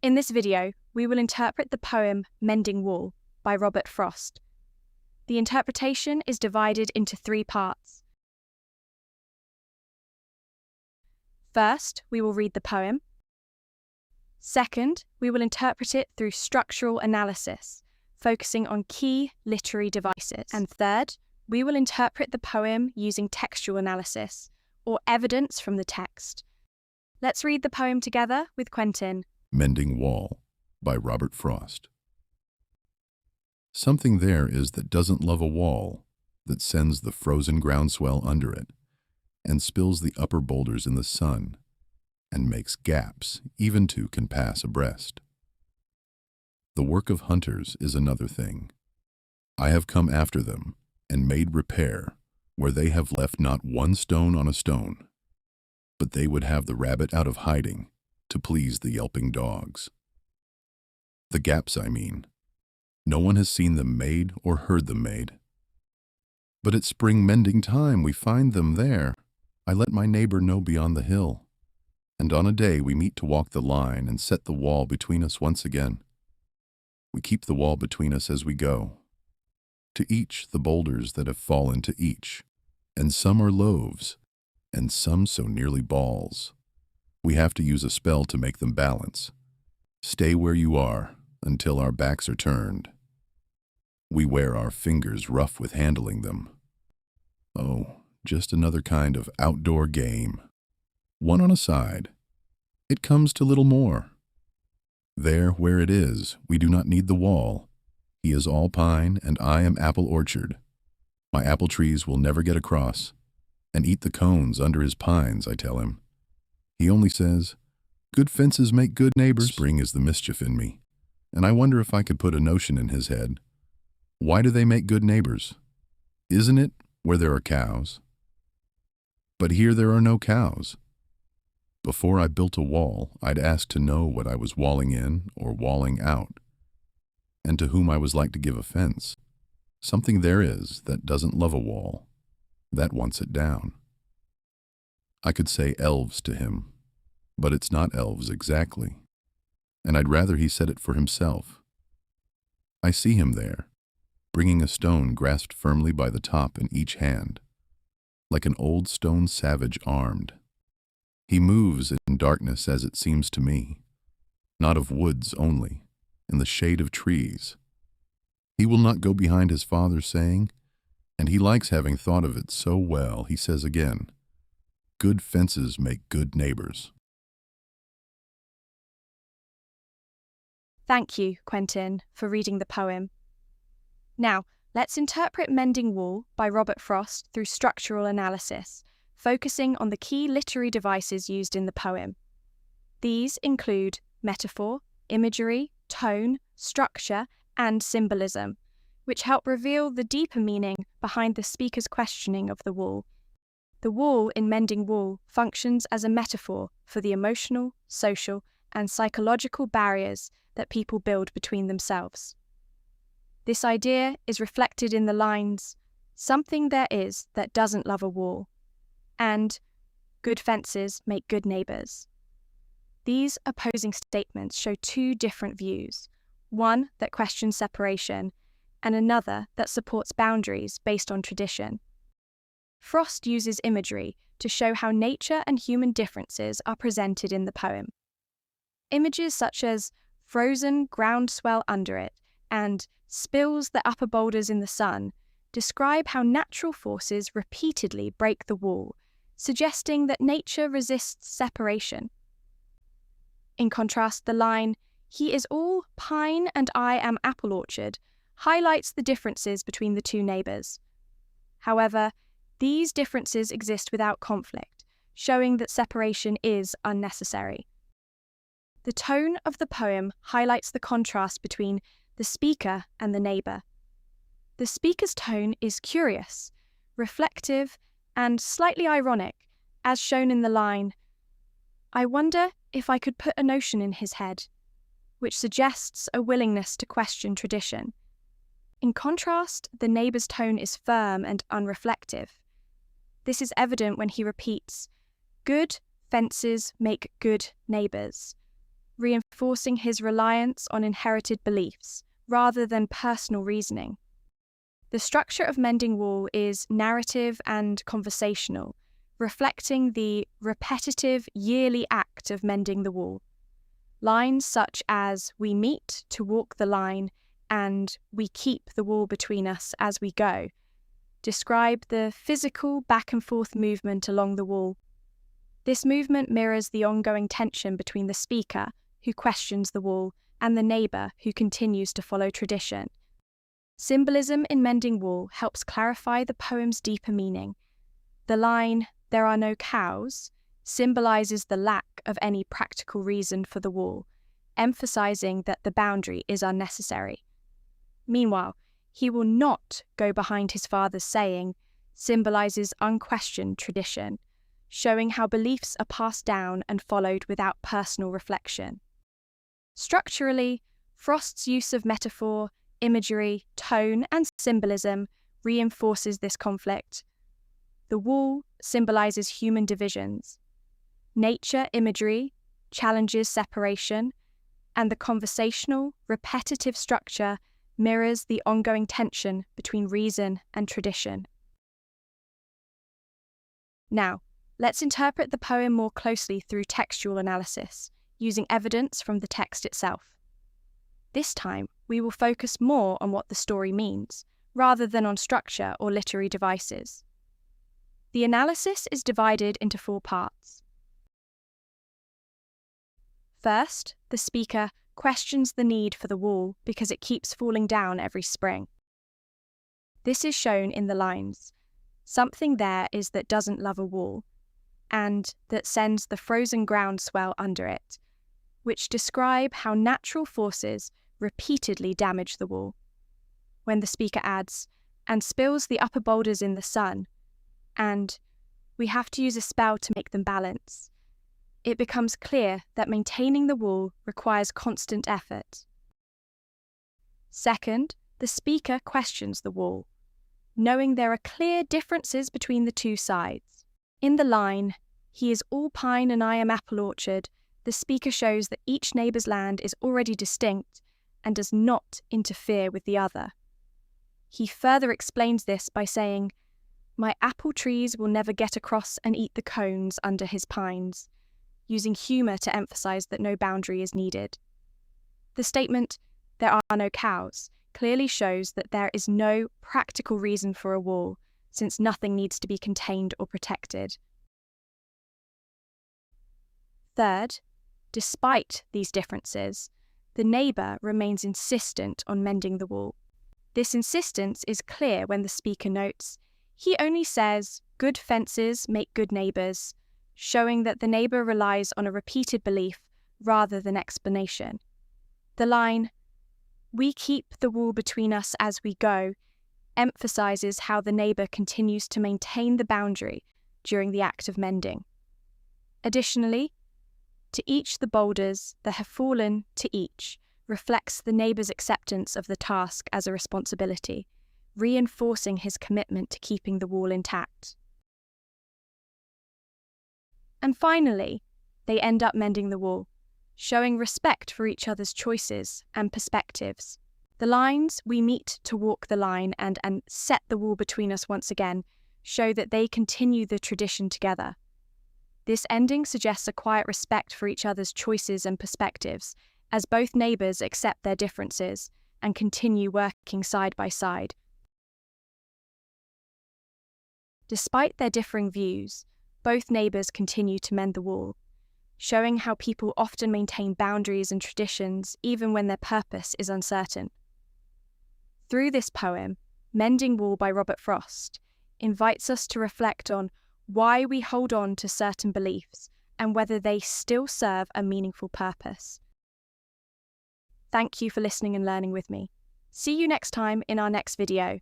In this video, we will interpret the poem Mending Wall by Robert Frost. The interpretation is divided into 3 parts. First, we will read the poem. Second, we will interpret it through structural analysis, focusing on key literary devices. And third, we will interpret the poem using textual analysis, or evidence from the text. Let's read the poem together with Quentin. Mending Wall by Robert Frost. Something there is that doesn't love a wall, that sends the frozen groundswell under it, and spills the upper boulders in the sun, and makes gaps even two can pass abreast. The work of hunters is another thing. I have come after them, and made repair, where they have left not one stone on a stone, but they would have the rabbit out of hiding, to please the yelping dogs. The gaps, I mean. No one has seen them made or heard them made. But at spring mending time we find them there. I let my neighbor know beyond the hill. And on a day we meet to walk the line and set the wall between us once again. We keep the wall between us as we go. To each the boulders that have fallen to each, and some are loaves, and some so nearly balls. We have to use a spell to make them balance. Stay where you are until our backs are turned. We wear our fingers rough with handling them. Oh, just another kind of outdoor game. One on a side. It comes to little more. There where it is, we do not need the wall. He is all pine and I am apple orchard. My apple trees will never get across, and eat the cones under his pines, I tell him. He only says, "Good fences make good neighbors." Spring is the mischief in me, and I wonder if I could put a notion in his head. Why do they make good neighbors? Isn't it where there are cows? But here there are no cows. Before I built a wall, I'd ask to know what I was walling in or walling out, and to whom I was like to give offense. Something there is that doesn't love a wall, that wants it down. I could say elves to him, but it's not elves exactly, and I'd rather he said it for himself. I see him there, bringing a stone grasped firmly by the top in each hand, like an old stone savage armed. He moves in darkness as it seems to me, not of woods only, in the shade of trees. He will not go behind his father's saying, and he likes having thought of it so well, he says again, "Good fences make good neighbors." Thank you, Quentin, for reading the poem. Now, let's interpret Mending Wall by Robert Frost through structural analysis, focusing on the key literary devices used in the poem. These include metaphor, imagery, tone, structure, and symbolism, which help reveal the deeper meaning behind the speaker's questioning of the wall. The wall in Mending Wall functions as a metaphor for the emotional, social, and psychological barriers that people build between themselves. This idea is reflected in the lines, "Something there is that doesn't love a wall," and "Good fences make good neighbors." These opposing statements show 2 different views, one that questions separation, and another that supports boundaries based on tradition. Frost uses imagery to show how nature and human differences are presented in the poem. Images such as frozen groundswell under it and spills the upper boulders in the sun describe how natural forces repeatedly break the wall, suggesting that nature resists separation. In contrast, the line, "He is all pine and I am apple orchard," highlights the differences between the 2 neighbors. However, these differences exist without conflict, showing that separation is unnecessary. The tone of the poem highlights the contrast between the speaker and the neighbor. The speaker's tone is curious, reflective, and slightly ironic, as shown in the line, "I wonder if I could put a notion in his head," which suggests a willingness to question tradition. In contrast, the neighbor's tone is firm and unreflective. This is evident when he repeats, "Good fences make good neighbors," reinforcing his reliance on inherited beliefs rather than personal reasoning. The structure of Mending Wall is narrative and conversational, reflecting the repetitive yearly act of mending the wall. Lines such as "we meet to walk the line" and "we keep the wall between us as we go" describe the physical back and forth movement along the wall. This movement mirrors the ongoing tension between the speaker, who questions the wall, and the neighbour, who continues to follow tradition. Symbolism in Mending Wall helps clarify the poem's deeper meaning. The line, "there are no cows," symbolises the lack of any practical reason for the wall, emphasising that the boundary is unnecessary. Meanwhile, "he will not go behind his father's saying" symbolises unquestioned tradition, showing how beliefs are passed down and followed without personal reflection. Structurally, Frost's use of metaphor, imagery, tone, and symbolism reinforces this conflict. The wall symbolises human divisions. Nature imagery challenges separation, and the conversational, repetitive structure mirrors the ongoing tension between reason and tradition. Now, let's interpret the poem more closely through textual analysis, using evidence from the text itself. This time, we will focus more on what the story means, rather than on structure or literary devices. The analysis is divided into 4 parts. First, the speaker questions the need for the wall because it keeps falling down every spring. This is shown in the lines, "something there is that doesn't love a wall," and "that sends the frozen groundswell under it," which describe how natural forces repeatedly damage the wall. When the speaker adds, "and spills the upper boulders in the sun," and "we have to use a spell to make them balance," it becomes clear that maintaining the wall requires constant effort. Second, the speaker questions the wall, knowing there are clear differences between the 2 sides. In the line, "he is all pine and I am apple orchard," the speaker shows that each neighbour's land is already distinct and does not interfere with the other. He further explains this by saying, "my apple trees will never get across and eat the cones under his pines," using humour to emphasise that no boundary is needed. The statement, "there are no cows," clearly shows that there is no practical reason for a wall, since nothing needs to be contained or protected. Third, despite these differences, the neighbour remains insistent on mending the wall. This insistence is clear when the speaker notes, "he only says, 'good fences make good neighbours,' showing that the neighbour relies on a repeated belief rather than explanation. The line, "we keep the wall between us as we go," emphasises how the neighbour continues to maintain the boundary during the act of mending. Additionally, "to each the boulders that have fallen to each" reflects the neighbour's acceptance of the task as a responsibility, reinforcing his commitment to keeping the wall intact. And finally, they end up mending the wall, showing respect for each other's choices and perspectives. The lines, "we meet to walk the line" and "set the wall between us once again" show that they continue the tradition together. This ending suggests a quiet respect for each other's choices and perspectives, as both neighbours accept their differences and continue working side by side. Despite their differing views, both neighbours continue to mend the wall, showing how people often maintain boundaries and traditions even when their purpose is uncertain. Through this poem, Mending Wall by Robert Frost invites us to reflect on why we hold on to certain beliefs and whether they still serve a meaningful purpose. Thank you for listening and learning with me. See you next time in our next video.